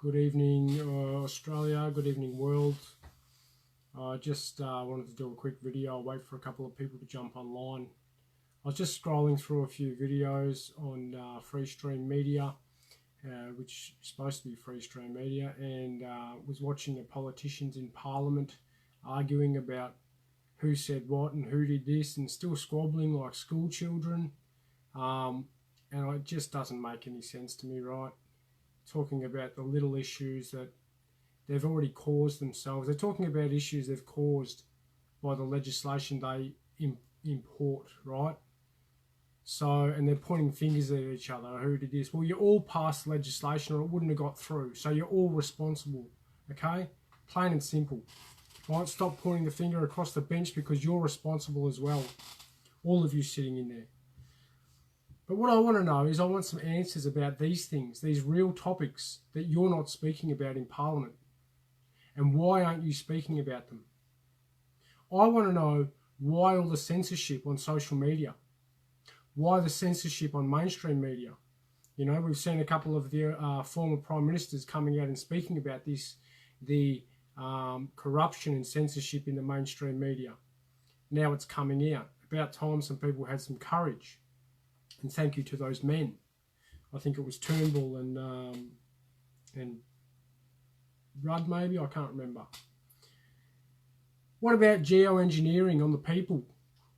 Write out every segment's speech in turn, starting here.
Good evening, Australia. Good evening, world. I just wanted to do a quick video. I'll wait for a couple of people to jump online. I was just scrolling through a few videos on Freestream Media, which is supposed to be Freestream Media, and was watching the politicians in Parliament arguing about who said what and who did this, and still squabbling like school children. And it just doesn't make any sense to me, right? Talking about the little issues that they've already caused themselves. They're talking about issues they've caused by the legislation they import, right? So, and they're pointing fingers at each other. Who did this? Well, you all passed legislation or it wouldn't have got through. So you're all responsible, okay? Plain and simple. Right? Stop pointing the finger across the bench because you're responsible as well. All of you sitting in there. But what I want to know is I want some answers about these things, these real topics that you're not speaking about in Parliament. And why aren't you speaking about them? I want to know why all the censorship on social media, why the censorship on mainstream media. You know, we've seen a couple of the former prime ministers coming out and speaking about this, the corruption and censorship in the mainstream media. Now it's coming out. About time some people had some courage. And thank you to those men. I think it was Turnbull and Rudd, maybe, I can't remember. What about geoengineering on the people?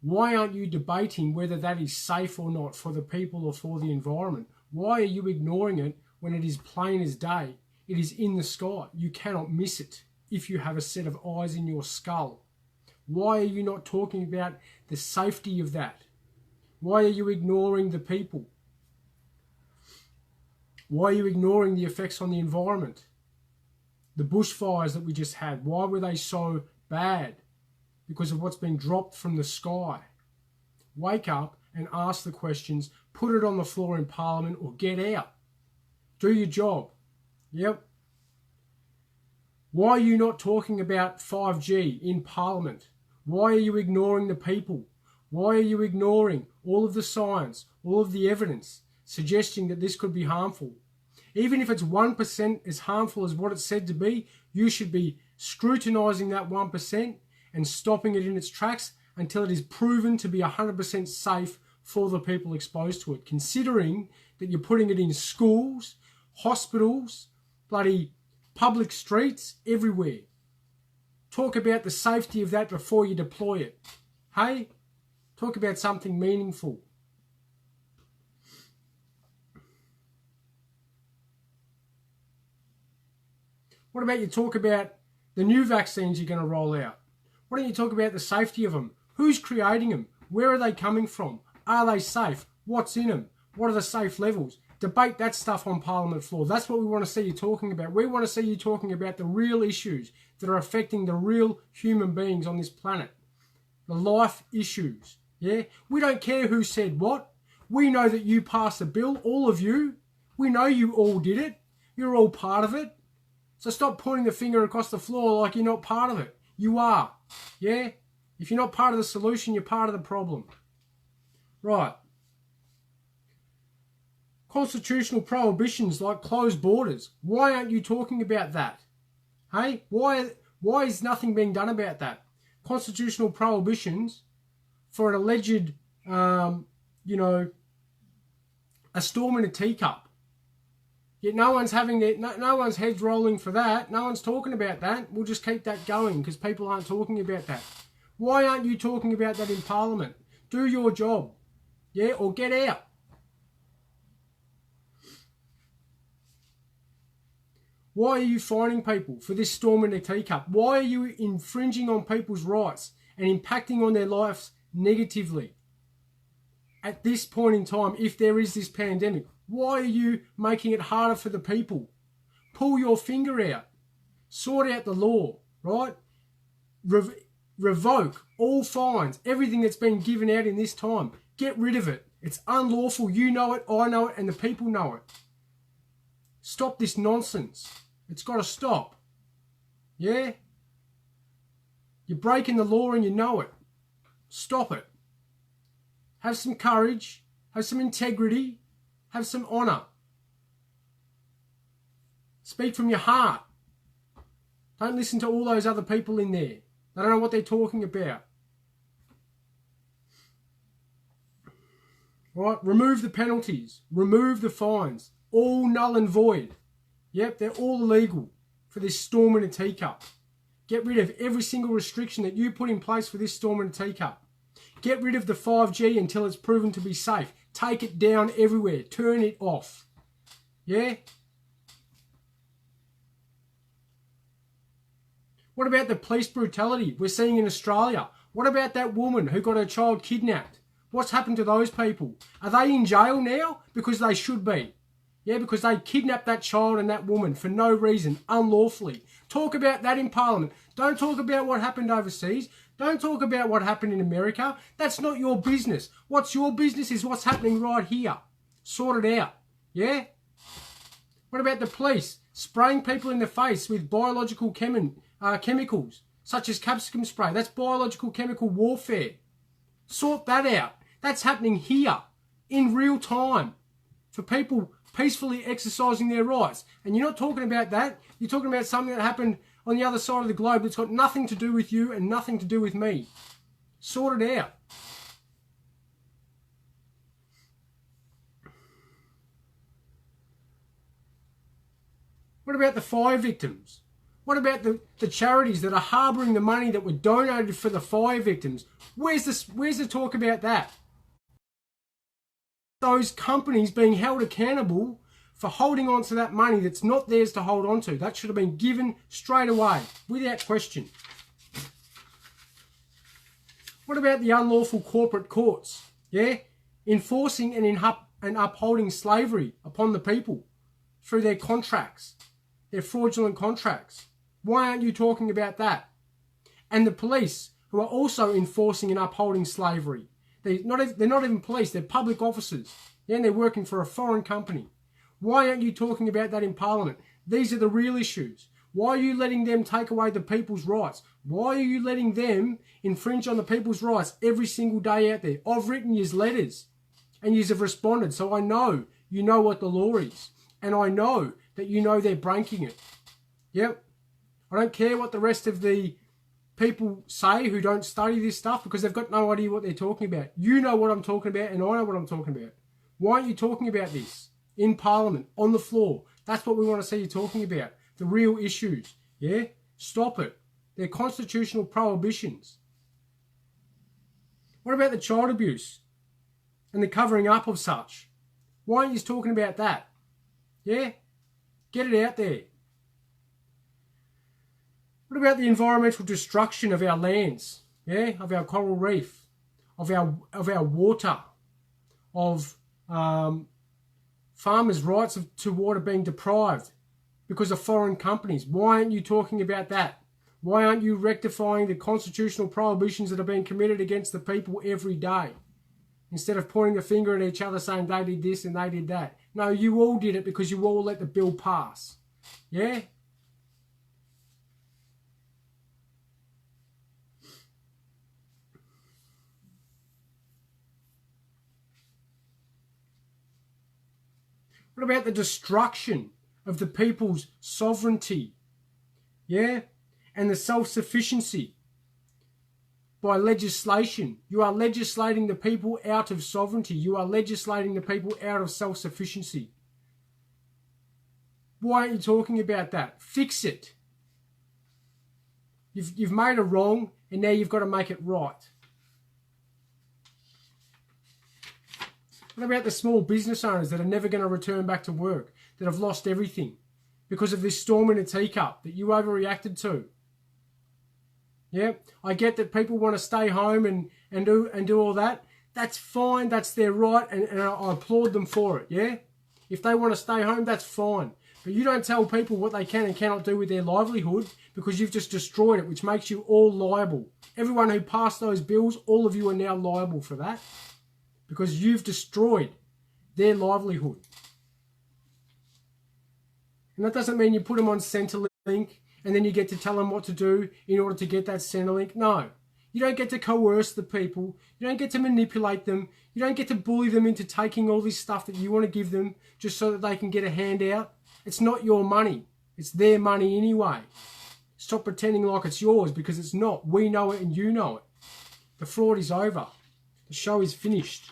Why aren't you debating whether that is safe or not for the people or for the environment? Why are you ignoring it when it is plain as day? It is in the sky. You cannot miss it if you have a set of eyes in your skull. Why are you not talking about the safety of that? Why are you ignoring the people? Why are you ignoring the effects on the environment? The bushfires that we just had, why were they so bad? Because of what's been dropped from the sky. Wake up and ask the questions, put it on the floor in Parliament or get out. Do your job. Yep. Why are you not talking about 5G in Parliament? Why are you ignoring the people? Why are you ignoring all of the science, all of the evidence suggesting that this could be harmful? Even if it's 1% as harmful as what it's said to be, you should be scrutinising that 1% and stopping it in its tracks until it is proven to be 100% safe for the people exposed to it, considering that you're putting it in schools, hospitals, bloody public streets, everywhere. Talk about the safety of that before you deploy it. Hey? Talk about something meaningful. What about you talk about the new vaccines you're going to roll out? Why don't you talk about the safety of them? Who's creating them? Where are they coming from? Are they safe? What's in them? What are the safe levels? Debate that stuff on Parliament floor. That's what we want to see you talking about. We want to see you talking about the real issues that are affecting the real human beings on this planet. The life issues. Yeah? We don't care who said what. We know that you passed the bill, all of you. We know you all did it. You're all part of it. So stop pointing the finger across the floor like you're not part of it. You are. Yeah? If you're not part of the solution, you're part of the problem. Right. Constitutional prohibitions like closed borders. Why aren't you talking about that? Hey? Why is nothing being done about that? Constitutional prohibitions for an alleged, a storm in a teacup. Yet no one's no one's heads rolling for that. No one's talking about that. We'll just keep that going because people aren't talking about that. Why aren't you talking about that in Parliament? Do your job. Yeah, or get out. Why are you fining people for this storm in a teacup? Why are you infringing on people's rights and impacting on their lives negatively? At this point in time, if there is this pandemic, why are you making it harder for the people? Pull your finger out. Sort out the law, right? Revoke all fines, everything that's been given out in this time. Get rid of it. It's unlawful. You know it, I know it, and the people know it. Stop this nonsense. It's got to stop. Yeah? You're breaking the law and you know it. Stop it. Have some courage. Have some integrity. Have some honour. Speak from your heart. Don't listen to all those other people in there. They don't know what they're talking about. Right? Remove the penalties. Remove the fines. All null and void. Yep, they're all illegal for this storm in a teacup. Get rid of every single restriction that you put in place for this storm in a teacup. Get rid of the 5G until it's proven to be safe. Take it down everywhere. Turn it off. Yeah? What about the police brutality we're seeing in Australia? What about that woman who got her child kidnapped? What's happened to those people? Are they in jail now? Because they should be. Yeah, because they kidnapped that child and that woman for no reason, unlawfully. Talk about that in Parliament. Don't talk about what happened overseas. Don't talk about what happened in America. That's not your business. What's your business is what's happening right here. Sort it out. Yeah? What about the police spraying people in the face with biological chemicals, such as capsicum spray? That's biological chemical warfare. Sort that out. That's happening here, in real time, for people peacefully exercising their rights. And you're not talking about that. You're talking about something that happened on the other side of the globe that's got nothing to do with you and nothing to do with me. Sort it out. What about the fire victims? What about the charities that are harbouring the money that were donated for the fire victims? Where's the talk about that? Those companies being held accountable for holding on to that money that's not theirs to hold on to. That should have been given straight away, without question. What about the unlawful corporate courts? Yeah? Enforcing and upholding slavery upon the people through their contracts, their fraudulent contracts. Why aren't you talking about that? And the police, who are also enforcing and upholding slavery. They're not even police, they're public officers. Yeah, and they're working for a foreign company. Why aren't you talking about that in Parliament? These are the real issues. Why are you letting them take away the people's rights? Why are you letting them infringe on the people's rights every single day out there? I've written you letters and you have responded, so I know you know what the law is. And I know that you know they're breaking it. Yep. I don't care what the rest of the people say who don't study this stuff, because they've got no idea what they're talking about. You know what I'm talking about and I know what I'm talking about. Why aren't you talking about this in Parliament, on the floor? That's what we want to see you talking about. The real issues. Yeah? Stop it. They're constitutional prohibitions. What about the child abuse and the covering up of such? Why aren't you talking about that? Yeah? Get it out there. What about the environmental destruction of our lands? Yeah? Of our coral reef, of our water, of farmers' rights to water being deprived because of foreign companies. Why aren't you talking about that? Why aren't you rectifying the constitutional prohibitions that are being committed against the people every day? Instead of pointing the finger at each other saying they did this and they did that. No, you all did it because you all let the bill pass. Yeah? What about the destruction of the people's sovereignty? Yeah? And the self-sufficiency by legislation. You are legislating the people out of sovereignty. You are legislating the people out of self-sufficiency. Why aren't you talking about that? Fix it. You've made a wrong and now you've got to make it right. What about the small business owners that are never going to return back to work, that have lost everything because of this storm in a teacup that you overreacted to? Yeah, I get that people want to stay home and do all that. That's fine, that's their right, and I applaud them for it, yeah? If they want to stay home, that's fine. But you don't tell people what they can and cannot do with their livelihood, because you've just destroyed it, which makes you all liable. Everyone who passed those bills, all of you are now liable for that, because you've destroyed their livelihood. And that doesn't mean you put them on Centrelink and then you get to tell them what to do in order to get that Centrelink. No, you don't get to coerce the people. You don't get to manipulate them. You don't get to bully them into taking all this stuff that you want to give them just so that they can get a handout. It's not your money. It's their money anyway. Stop pretending like it's yours, because it's not. We know it and you know it. The fraud is over. The show is finished.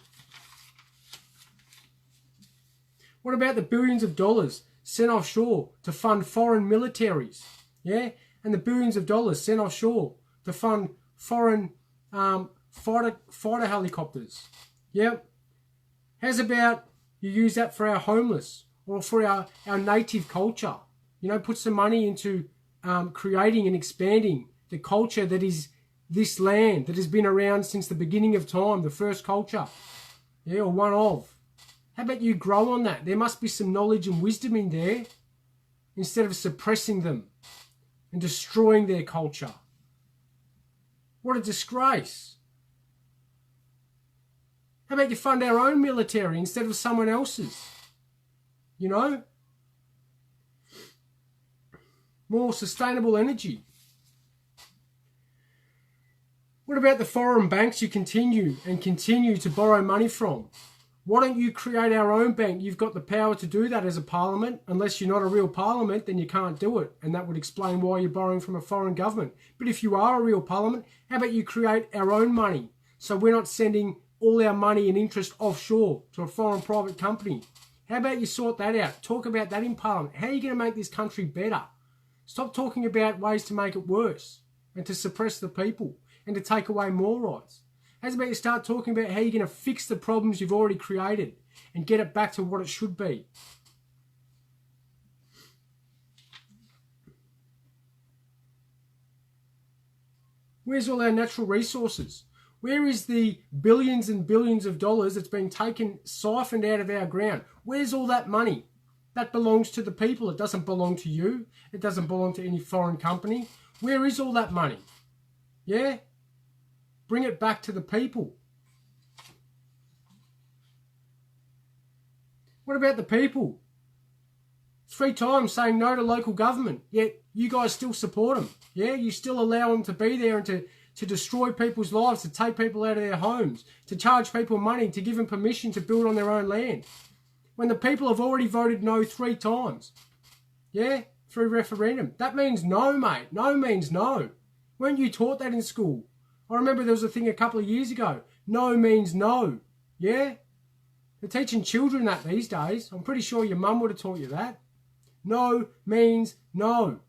What about the billions of dollars sent offshore to fund foreign militaries? Yeah? And the billions of dollars sent offshore to fund foreign fighter helicopters. Yeah? How's about you use that for our homeless or for our native culture? You know, put some money into creating and expanding the culture that is this land that has been around since the beginning of time, the first culture. Yeah, or one of. How about you grow on that? There must be some knowledge and wisdom in there instead of suppressing them and destroying their culture. What a disgrace. How about you fund our own military instead of someone else's? You know? More sustainable energy. What about the foreign banks you continue to borrow money from? Why don't you create our own bank? You've got the power to do that as a parliament. Unless you're not a real parliament, then you can't do it. And that would explain why you're borrowing from a foreign government. But if you are a real parliament, how about you create our own money? So we're not sending all our money and interest offshore to a foreign private company. How about you sort that out? Talk about that in parliament. How are you going to make this country better? Stop talking about ways to make it worse and to suppress the people and to take away more rights. How's about you start talking about how you're going to fix the problems you've already created and get it back to what it should be? Where's all our natural resources? Where is the billions and billions of dollars that's been taken, siphoned out of our ground? Where's all that money? That belongs to the people. It doesn't belong to you. It doesn't belong to any foreign company. Where is all that money? Yeah? Bring it back to the people. What about the people? 3 times saying no to local government, yet you guys still support them. Yeah? You still allow them to be there and to destroy people's lives, to take people out of their homes, to charge people money, to give them permission to build on their own land. When the people have already voted no 3 times. Yeah? Through referendum. That means no, mate. No means no. Weren't you taught that in school? I remember there was a thing a couple of years ago. No means no. Yeah? They're teaching children that these days. I'm pretty sure your mum would have taught you that. No means no.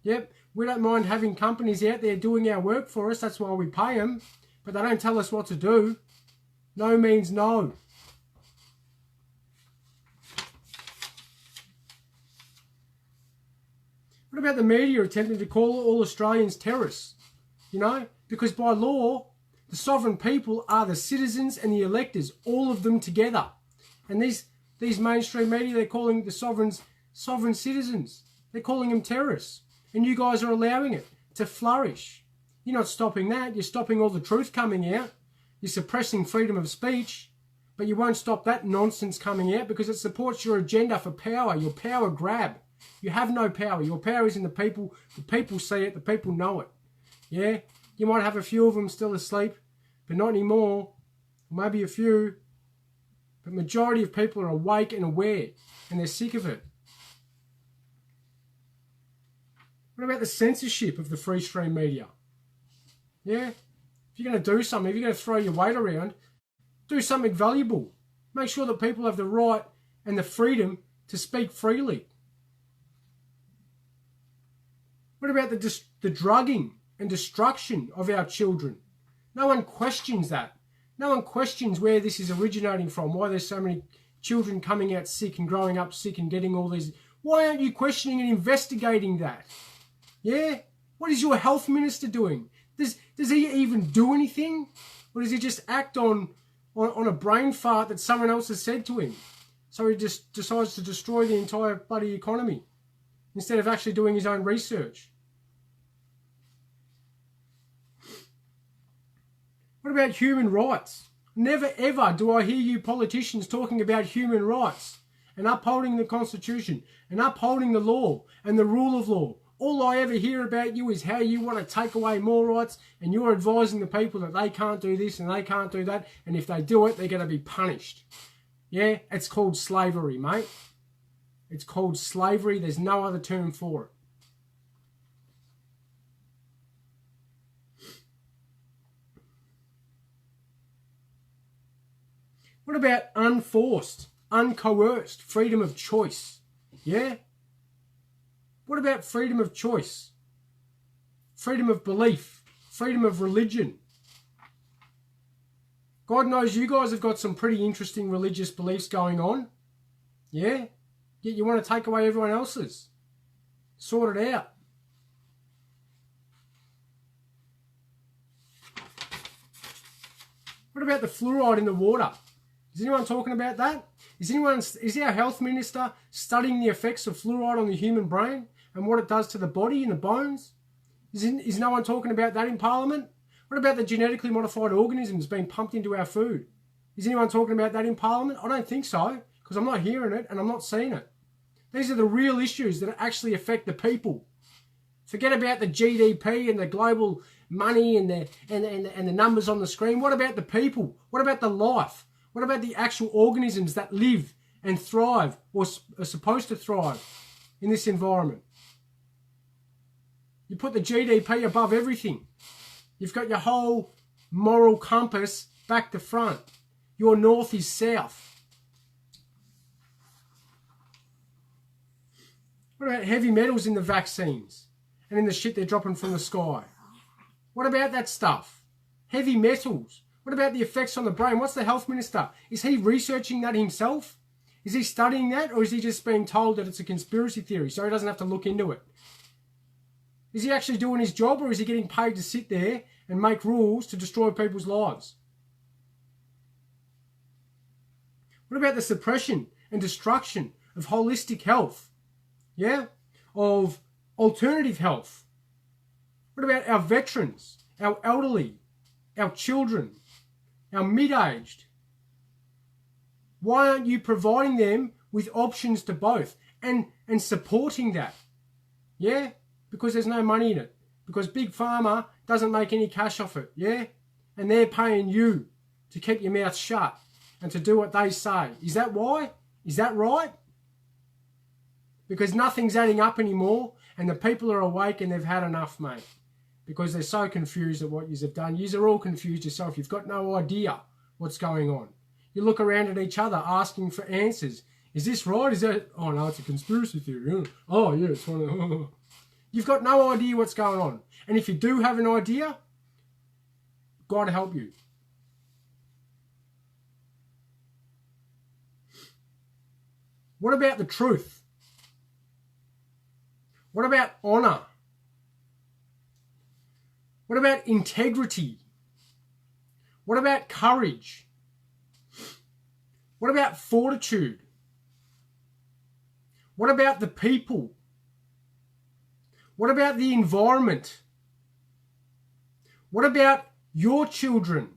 Yep. We don't mind having companies out there doing our work for us. That's why we pay them. But they don't tell us what to do. No means no. What about the media attempting to call all Australians terrorists? You know, because by law, the sovereign people are the citizens and the electors, all of them together. And these mainstream media, they're calling the sovereigns sovereign citizens. They're calling them terrorists. And you guys are allowing it to flourish. You're not stopping that. You're stopping all the truth coming out. You're suppressing freedom of speech. But you won't stop that nonsense coming out because it supports your agenda for power, your power grab. You have no power. Your power is in the people. The people see it. The people know it. Yeah? You might have a few of them still asleep, but not anymore. Maybe a few. But majority of people are awake and aware, and they're sick of it. What about the censorship of the free stream media? Yeah? If you're going to do something, if you're going to throw your weight around, do something valuable. Make sure that people have the right and the freedom to speak freely. What about the drugging and destruction of our children? No one questions that. No one questions where this is originating from, why there's so many children coming out sick and growing up sick and getting all these. Why aren't you questioning and investigating that? Yeah? What is your health minister doing? Does he even do anything? Or does he just act on a brain fart that someone else has said to him? So he just decides to destroy the entire bloody economy instead of actually doing his own research. What about human rights? Never ever do I hear you politicians talking about human rights and upholding the Constitution and upholding the law and the rule of law. All I ever hear about you is how you want to take away more rights and you're advising the people that they can't do this and they can't do that, and if they do it, they're going to be punished. Yeah, it's called slavery, mate. It's called slavery. There's no other term for it. What about unforced, uncoerced freedom of choice? Yeah? What about freedom of choice? Freedom of belief, freedom of religion. God knows you guys have got some pretty interesting religious beliefs going on. Yeah? Yet you want to take away everyone else's. Sort it out. What about the fluoride in the water? Is anyone talking about that? Is our health minister studying the effects of fluoride on the human brain and what it does to the body and the bones? Is no one talking about that in Parliament? What about the genetically modified organisms being pumped into our food? Is anyone talking about that in Parliament? I don't think so, because I'm not hearing it and I'm not seeing it. These are the real issues that actually affect the people. Forget about the GDP and the global money and the numbers on the screen. What about the people? What about the life? What about the actual organisms that live and thrive or are supposed to thrive in this environment? You put the GDP above everything. You've got your whole moral compass back to front. Your north is south. What about heavy metals in the vaccines and in the shit they're dropping from the sky? What about that stuff? Heavy metals. What about the effects on the brain? What's the health minister? Is he researching that himself? Is he studying that, or is he just being told that it's a conspiracy theory so he doesn't have to look into it? Is he actually doing his job, or is he getting paid to sit there and make rules to destroy people's lives? What about the suppression and destruction of holistic health? Yeah? Of alternative health? What about our veterans, our elderly, our children, our mid-aged? Why aren't you providing them with options to both and supporting that? Yeah? Because there's no money in it. Because Big Pharma doesn't make any cash off it. Yeah? And they're paying you to keep your mouth shut and to do what they say. Is that why? Is that right? Because nothing's adding up anymore and the people are awake and they've had enough, mate. Because they're so confused at what yous have done. Yous are all confused yourself. You've got no idea what's going on. You look around at each other asking for answers. Is this right? Is that... Oh, no, it's a conspiracy theory. Oh, yeah, it's one of... You've got no idea what's going on. And if you do have an idea, God help you. What about the truth? What about honour? What about integrity? What about courage? What about fortitude? What about the people? What about the environment? What about your children?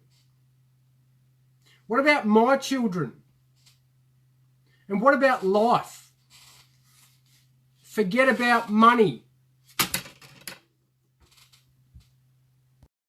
What about my children? And what about life? Forget about money.